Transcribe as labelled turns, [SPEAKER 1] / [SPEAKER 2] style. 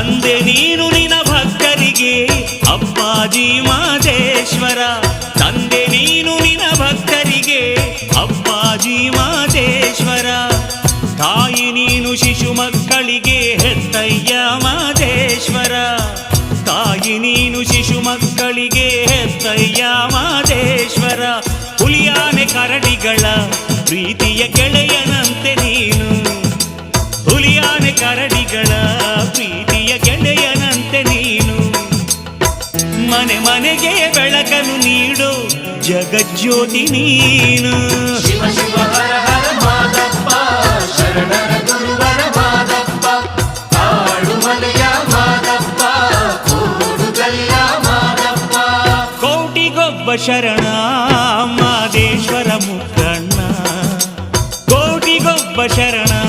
[SPEAKER 1] ತಂದೆ ನೀನು ನಿನ ಭಕ್ತರಿಗೆ ಅಪ್ಪಾಜಿ ಮಾದೇಶ್ವರ. ತಂದೆ ನೀನು ನಿನ ಭಕ್ತರಿಗೆ ಅಪ್ಪಾಜಿ ಮಾದೇಶ್ವರ. ತಾಯಿ ನೀನು ಶಿಶು ಮಕ್ಕಳಿಗೆ ಹೆತ್ತಯ್ಯ ಮಾದೇಶ್ವರ. ತಾಯಿ ನೀನು ಶಿಶು ಮಕ್ಕಳಿಗೆ ಹೆತ್ತಯ್ಯ ಮಾದೇಶ್ವರ. ಹುಲಿಯಾನೆ ಕರಡಿಗಳ ಪ್ರೀತಿಯ ಗೆಳೆಯನಂತೆ ನೀನು. ಹುಲಿಯಾನೆ ಕರಡಿಗಳ ಪ್ರೀತಿಯ ಗೆಳೆಯನಂತೆ ನೀನು. ಮನೆ ಮನೆಗೆ ಬೆಳಕನ್ನು ನೀಡು ಜಗಜ್ಯೋತಿ ನೀನು.
[SPEAKER 2] ಶಿವ ಶಿವ ಹರ ಹರ ಮಾದಪ್ಪ ಶರಣರ ಗುರುವರ ಮಾದಪ್ಪ. ಕಾಡುಮಲೆಯ ಮಾದಪ್ಪ ಕೂಡುಗಲ್ಲ ಮಾದಪ್ಪ.
[SPEAKER 1] ಕೋಟಿಗೊಬ್ಬ ಶರಣ ಮಾದೇಶ್ವರ ಮುಕ್ಕಣ್ಣ. ಕೋಟಿಗೊಬ್ಬ ಶರಣ